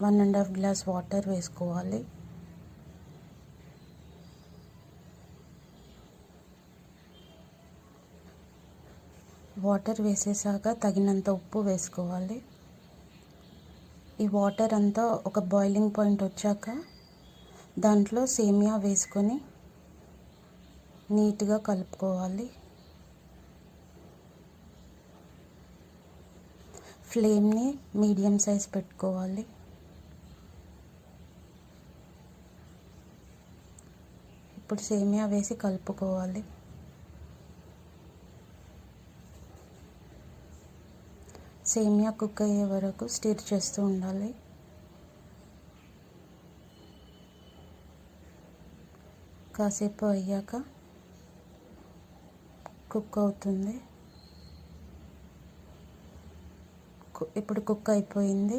1.5 glass water వేసుకోవాలి. Water వేసేసాక తగినంత ఉప్పు వేసుకోవాలి. ఈ వాటర్ అంతా ఒక బాయిలింగ్ పాయింట్ వచ్చాక దాంట్లో సేమియా వేసుకొని నీట్గా కలుపుకోవాలి. ఫ్లేమ్ని మీడియం సైజ్ పెట్టుకోవాలి. ఇప్పుడు సేమియా వేసి కలుపుకోవాలి. సేమియా కుక్ అయ్యే వరకు స్టిర్ చేస్తూ ఉండాలి. కాసేపు అయ్యాక కుక్ అవుతుంది. ఇప్పుడు కుక్ అయిపోయింది.